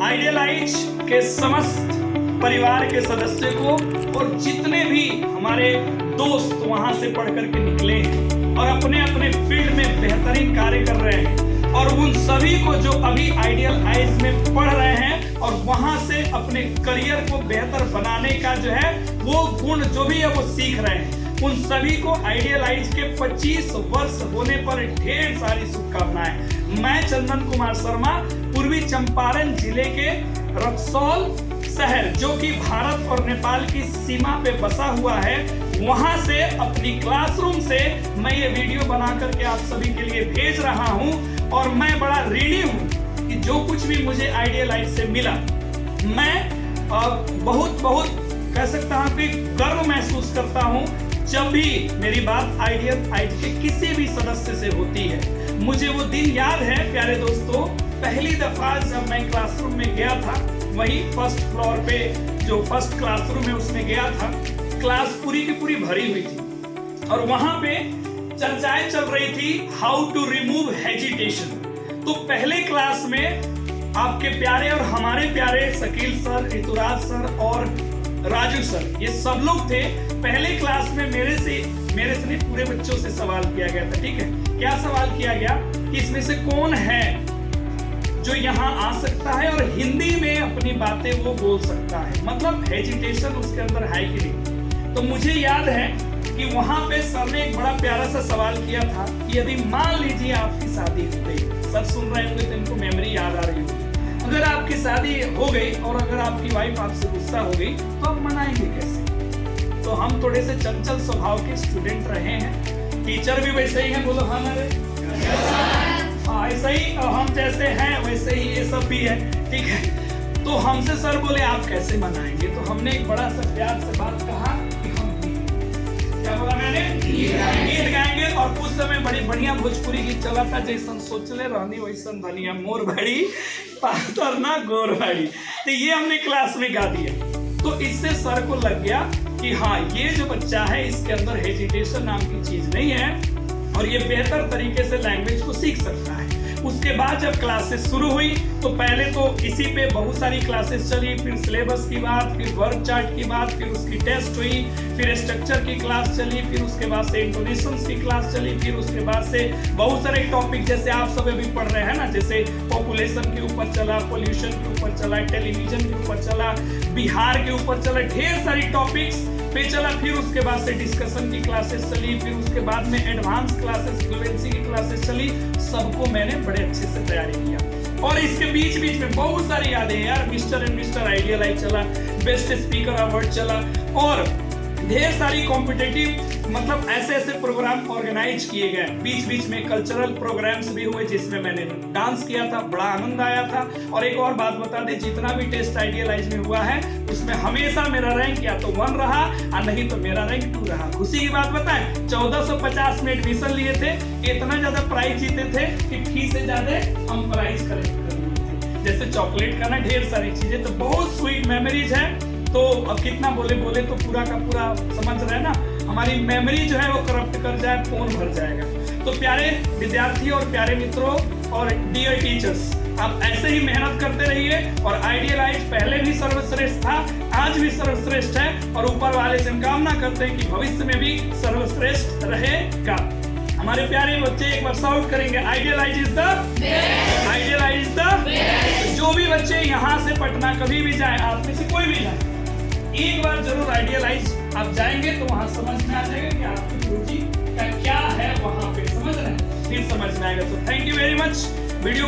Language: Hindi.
आइडियलाइज के समस्त परिवार के सदस्य को और जितने भी हमारे दोस्त वहां से पढ़ करके निकले हैं और अपने अपने फील्ड में बेहतरीन कार्य कर रहे हैं, और उन सभी को जो अभी आइडियलाइज में पढ़ रहे हैं और वहां से अपने करियर को बेहतर बनाने का जो है वो गुण जो भी है वो सीख रहे हैं, उन सभी को आइडियलाइज के 25 वर्ष होने पर ढेर सारी शुभकामनाएं। मैं चंदन कुमार शर्मा पूर्वी चंपारण जिले के रक्सौल शहर, जो कि भारत और नेपाल की सीमा पे बसा हुआ है, वहां से अपनी क्लासरूम से मैं ये वीडियो बना करके आप सभी के लिए भेज रहा हूं। और मैं बड़ा ऋणी हूं कि जो कुछ भी मुझे आइडियलाइज से मिला, मैं बहुत कह सकता हूं कि गर्व महसूस करता हूं जब भी मेरी बात आइडियलाइज के किसी भी सदस्य से होती है। मुझे वो दिन याद है प्यारे दोस्तों, पहली दफा जब मैं क्लासरूम में गया था, वही फर्स्ट फ्लोर पे जो फर्स्ट क्लासरूम है उसमें गया था। क्लास पूरी की पूरी भरी हुई थी और वहां पे चर्चाएं चल रही थी हाउ टू रिमूव हेजिटेशन। तो पहले क्लास में आपके प्यारे और हमारे प्यारे शकील सर, ऋतुराज सर और राजू सर, ये सब लोग थे। पहले क्लास में मेरे से नहीं पूरे बच्चों से सवाल किया गया था। ठीक है, क्या सवाल किया गया कि इसमें से कौन है जो यहाँ आ सकता है और हिंदी में अपनी बातें वो बोल सकता है, मतलब हेजिटेशन उसके अंदर है कि नहीं। तो मुझे याद है कि वहां पे सर ने एक बड़ा प्यारा सा सवाल किया था कि यदि मान लीजिए आपकी शादी हो गई, सब सुन रहे होंगे तो इनको मेमोरी याद आ रही होगी, अगर आपकी शादी हो गई और अगर आपकी वाइफ आपसे गुस्सा हो गई तो आप मनाएंगे कैसे? तो हम थोड़े से चंचल स्वभाव के स्टूडेंट रहे हैं, टीचर भी वैसे ही हैं, बोलो हाँ मेरे हाँ ऐसा ही, हम जैसे हैं वैसे ही ये सब भी है। ठीक है, तो हमसे सर बोले आप कैसे मनाएंगे? तो हमने एक बड़ा सा प्यार से बात कहा कि हम क्या बोला मैंने, गीत गाएंगे। और उस समय बड़ी बढ़िया भोजपुरी गीत चला था, जैसन सोचले रहनी वैसन धनिया मोर भड़ी पातर ना गोर भड़ी। तो ये हमने क्लास में गा दिया। तो इससे सर को लग गया कि हाँ ये जो बच्चा है इसके अंदर हेजिटेशन नाम की चीज नहीं है और ये बेहतर तरीके से लैंग्वेज को सीख सकता है। उसके बाद जब क्लासेस शुरू हुई तो पहले तो इसी पे बहुत सारी क्लासेस चली, फिर सिलेबस की बात, फिर वर्क चार्ट की बात, फिर उसकी टेस्ट हुई, फिर स्ट्रक्चर की क्लास चली, फिर उसके बाद से इंटोनेशंस की क्लास चली, फिर उसके बाद से बहुत सारे टॉपिक जैसे आप सब अभी पढ़ रहे हैं ना, जैसे पॉपुलेशन के ऊपर चला, पोल्यूशन के ऊपर चला, टेलीविजन के ऊपर चला, बिहार के ऊपर चला, ढेर सारी टॉपिक्स पे चला। फिर उसके बाद से डिस्कशन की क्लासेस चली, फिर उसके बाद में एडवांस क्लासेस, फ्लुएंसी की क्लासेस चली। सबको मैंने बड़े अच्छे से तैयारी किया और इसके बीच में बहुत सारी यादें हैं यार। मिस्टर एंड मिस्टर आइडियलाइज चला, बेस्ट स्पीकर अवार्ड चला और ढेर सारी कॉम्पिटिटिव मतलब ऐसे प्रोग्राम ऑर्गेनाइज किए गए। बीच में कल्चरल प्रोग्राम्स भी हुए जिसमें मैंने डांस किया था, बड़ा आनंद आया था। और एक और बात बता दें, जितना भी टेस्ट आइडियलाइज में हुआ है उसमें हमेशा मेरा रैंक या तो 1 रहा और नहीं तो मेरा रैंक 2 रहा। खुशी की बात बताएं, 1450 में एडमिशन लिए थे, इतना ज्यादा प्राइज जीते थे कि फी से ज्यादा हम प्राइज कलेक्ट कर लिए थे, जैसे चॉकलेट का ना, ढेर सारी चीजें। तो बहुत स्वीट मेमोरीज है। तो अब कितना बोले तो पूरा का पूरा समझ रहे हैं ना, हमारी मेमोरी जो है वो करप्ट कर जाए, फोन भर जाएगा। तो प्यारे विद्यार्थी और प्यारे मित्रों और डियर टीचर्स, आप ऐसे ही मेहनत करते रहिए। और आइडियलाइज पहले भी सर्वश्रेष्ठ था, आज भी सर्वश्रेष्ठ है और ऊपर वाले से हम कामना करते हैं कि भविष्य में भी सर्वश्रेष्ठ रहेगा। हमारे प्यारे बच्चे एक बार शाउट करेंगे, idealise is the best, idealise is the best. जो भी बच्चे यहाँ से पटना कभी भी जाए, आप में से कोई भी जाए, एक बार जरूर आइडियलाइज आप जाएंगे तो वहां समझ में आ जाएगा कि आपकी रुचि का क्या है, वहां पे समझ रहे हैं, फिर समझ में आएगा। तो thank you very much video